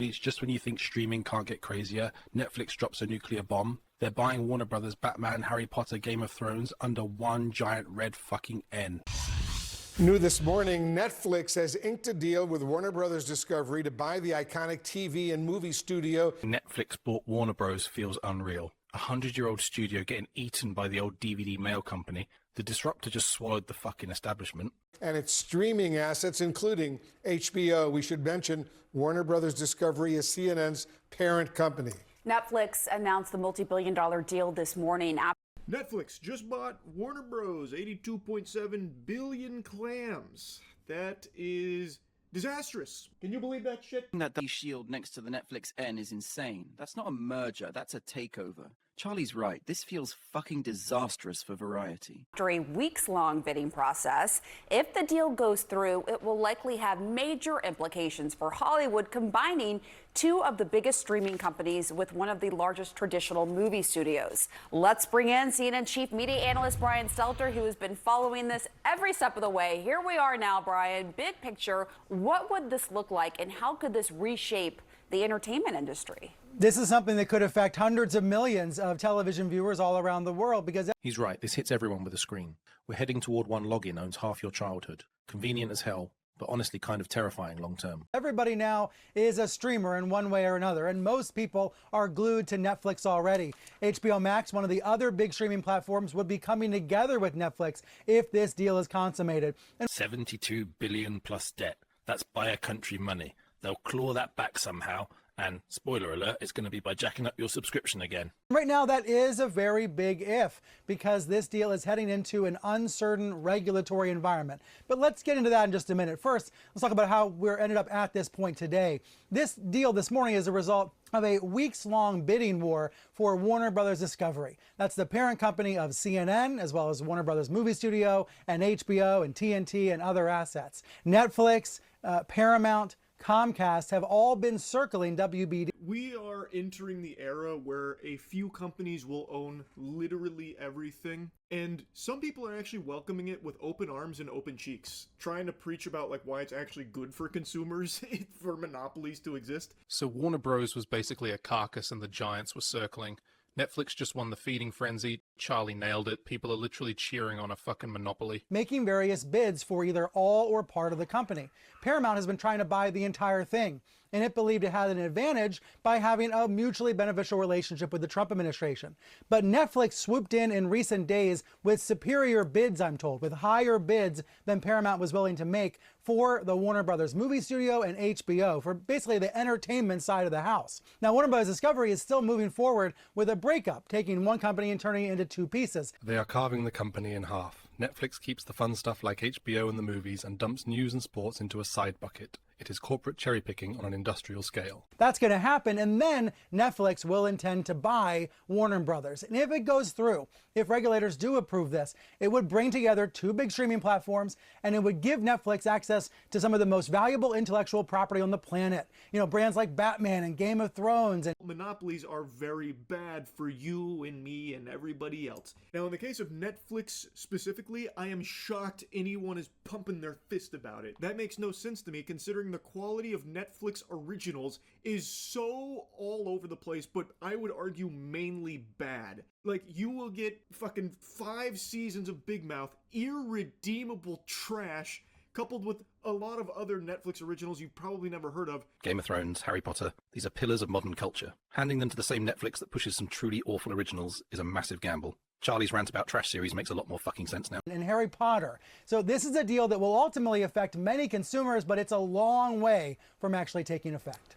stage, just when you think streaming can't get crazier, Netflix drops a nuclear bomb. They're buying Warner Brothers, Batman, Harry Potter, Game of Thrones under one giant red fucking N. New this morning, Netflix has inked a deal with Warner Brothers Discovery to buy the iconic TV and movie studio. Netflix bought Warner Bros. Feels unreal. A 100-year-old studio getting eaten by the old DVD mail company. The disruptor just swallowed the fucking establishment. And its streaming assets, including HBO. We should mention Warner Brothers Discovery is CNN's parent company. Netflix announced the multi-billion-dollar deal this morning. Netflix just bought Warner Bros. 82.7 billion clams. That is disastrous. Can you believe that shit? That shield next to the Netflix N is insane. That's not a merger, that's a takeover. Charlie's right, this feels fucking disastrous for Variety. After a weeks-long bidding process, if the deal goes through, it will likely have major implications for Hollywood, combining two of the biggest streaming companies with one of the largest traditional movie studios. Let's bring in CNN Chief Media Analyst Brian Stelter, who has been following this every step of the way. Here we are now, Brian. Big picture, what would this look like, and how could this reshape the entertainment industry? This is something that could affect hundreds of millions of television viewers all around the world because... He's right, this hits everyone with a screen. We're heading toward one login owns half your childhood. Convenient as hell, but honestly kind of terrifying long term. Everybody now is a streamer in one way or another, and most people are glued to Netflix already. HBO Max, one of the other big streaming platforms, would be coming together with Netflix if this deal is consummated. And 72 billion plus debt. That's buy a country money. They'll claw that back somehow. And spoiler alert, it's going to be by jacking up your subscription again. Right now, that is a very big if, because this deal is heading into an uncertain regulatory environment. But let's get into that in just a minute. First, let's talk about how we're ended up at this point today. This deal this morning is a result of a weeks-long bidding war for Warner Brothers Discovery. That's the parent company of CNN, as well as Warner Brothers Movie Studio and HBO and TNT and other assets. Netflix, Paramount, Comcast have all been circling WBD. We are entering the era where a few companies will own literally everything, and some people are actually welcoming it with open arms and open cheeks, trying to preach about like why it's actually good for consumers for monopolies to exist. So Warner Bros. Was basically a carcass and the giants were circling. Netflix just won the feeding frenzy. Charlie nailed it. People are literally cheering on a fucking monopoly. Making various bids for either all or part of the company. Paramount has been trying to buy the entire thing, and it believed it had an advantage by having a mutually beneficial relationship with the Trump administration. But Netflix swooped in recent days with superior bids, I'm told, with higher bids than Paramount was willing to make for the Warner Brothers Movie Studio and HBO, for basically the entertainment side of the house. Now, Warner Brothers Discovery is still moving forward with a breakup, taking one company and turning it into two pieces. They are carving the company in half. Netflix keeps the fun stuff like HBO and the movies and dumps news and sports into a side bucket. It is corporate cherry picking on an industrial scale. That's going to happen, and then Netflix will intend to buy Warner Brothers. And if it goes through, if regulators do approve this, it would bring together two big streaming platforms, and it would give Netflix access to some of the most valuable intellectual property on the planet. You know, brands like Batman and Game of Thrones. And monopolies are very bad for you and me and everybody else. Now, in the case of Netflix specifically, I am shocked anyone is pumping their fist about it. That makes no sense to me, considering the quality of Netflix originals is so all over the place, but I would argue mainly bad. Like, you will get fucking 5 seasons of Big Mouth, irredeemable trash, coupled with a lot of other Netflix originals you've probably never heard of. Game of Thrones, Harry Potter, these are pillars of modern culture. Handing them to the same Netflix that pushes some truly awful originals is a massive gamble. Charlie's rant about trash series makes a lot more fucking sense now. And Harry Potter. So this is a deal that will ultimately affect many consumers, but it's a long way from actually taking effect.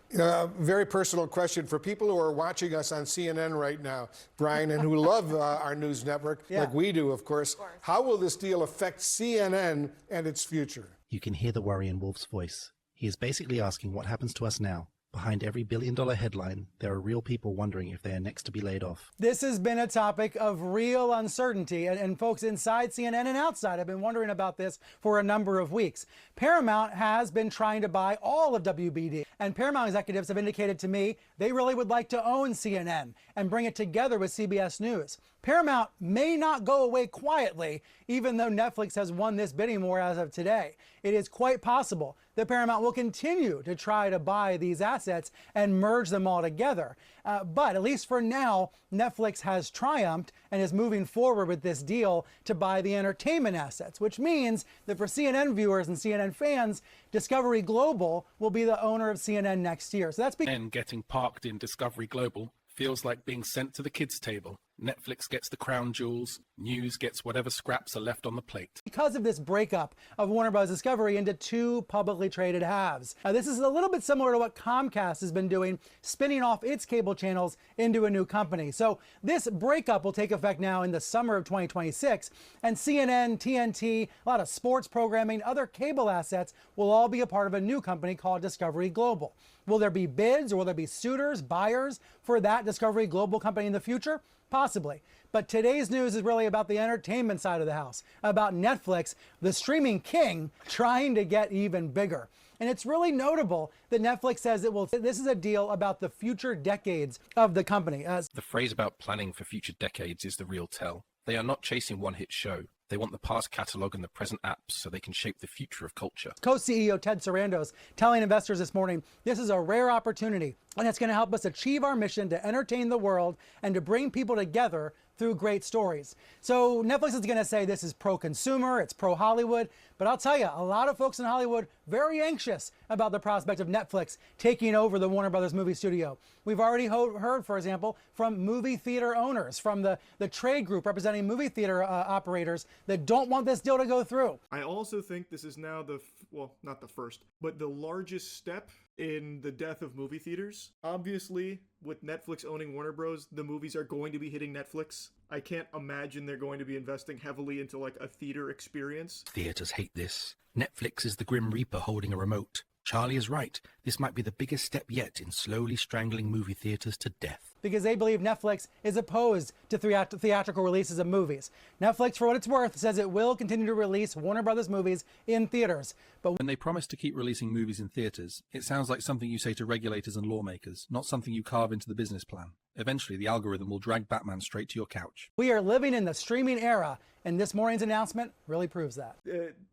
Very personal question for people who are watching us on CNN right now, Brian, and who love our news network, like we do, of course. How will this deal affect CNN and its future? You can hear the worry in Wolf's voice. He is basically asking what happens to us now. Behind every billion-dollar headline, there are real people wondering if they are next to be laid off. This has been a topic of real uncertainty, and folks inside CNN and outside have been wondering about this for a number of weeks. Paramount has been trying to buy all of WBD, and Paramount executives have indicated to me they really would like to own CNN and bring it together with CBS News. Paramount may not go away quietly, even though Netflix has won this bidding war as of today. It is quite possible that Paramount will continue to try to buy these assets and merge them all together. But at least for now, Netflix has triumphed and is moving forward with this deal to buy the entertainment assets, which means that for CNN viewers and CNN fans, Discovery Global will be the owner of CNN next year. So that's And getting parked in Discovery Global feels like being sent to the kids' table. Netflix gets the crown jewels, news gets whatever scraps are left on the plate. Because of this breakup of Warner Bros. Discovery into two publicly traded halves. Now, this is a little bit similar to what Comcast has been doing, spinning off its cable channels into a new company. So this breakup will take effect now in the summer of 2026, and CNN, TNT, a lot of sports programming, other cable assets will all be a part of a new company called Discovery Global. Will there be bids or will there be suitors, buyers for that Discovery Global company in the future? Possibly. But today's news is really about the entertainment side of the house, about Netflix, the streaming king, trying to get even bigger. And it's really notable that Netflix says this is a deal about the future decades of the company. The phrase about planning for future decades is the real tell. They are not chasing one-hit show. They want the past catalog and the present apps so they can shape the future of culture. Co-CEO Ted Sarandos telling investors this morning, this is a rare opportunity and it's going to help us achieve our mission to entertain the world and to bring people together through great stories. So Netflix is going to say this is pro-consumer, it's pro-Hollywood, but I'll tell you, a lot of folks in Hollywood very anxious about the prospect of Netflix taking over the Warner Brothers movie studio. We've already heard, for example, from movie theater owners, from the trade group representing movie theater operators that don't want this deal to go through. I also think this is now well, not the first, but the largest step in the death of movie theaters. Obviously, with Netflix owning Warner Bros., the movies are going to be hitting Netflix. I can't imagine they're going to be investing heavily into like a theater experience. Theaters hate this. Netflix is the Grim Reaper holding a remote. Charlie is right. This might be the biggest step yet in slowly strangling movie theaters to death. Because they believe Netflix is opposed to theatrical releases of movies. Netflix, for what it's worth, says it will continue to release Warner Brothers movies in theaters. But when they promise to keep releasing movies in theaters, it sounds like something you say to regulators and lawmakers, not something you carve into the business plan. Eventually, the algorithm will drag Batman straight to your couch. We are living in the streaming era, and this morning's announcement really proves that.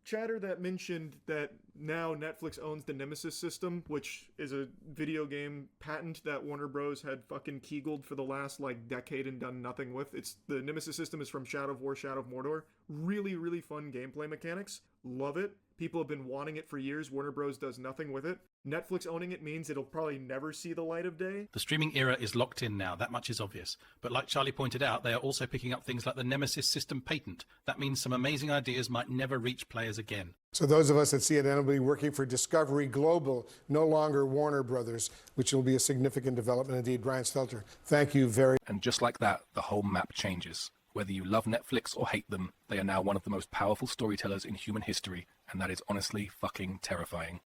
Chatter that mentioned that now Netflix owns the Nemesis System, which is a video game patent that Warner Bros. Had fucking keegled for the last decade and done nothing with. The Nemesis System is from Shadow of War, Shadow of Mordor. Really, really fun gameplay mechanics. Love it. People have been wanting it for years. Warner Bros. Does nothing with it. Netflix owning it means it'll probably never see the light of day. The streaming era is locked in now, that much is obvious. But like Charlie pointed out, they are also picking up things like the Nemesis System patent. That means some amazing ideas might never reach players again. So those of us at CNN will be working for Discovery Global, no longer Warner Brothers, which will be a significant development indeed. Brian Stelter, thank you very much. And just like that, the whole map changes. Whether you love Netflix or hate them, they are now one of the most powerful storytellers in human history, and that is honestly fucking terrifying.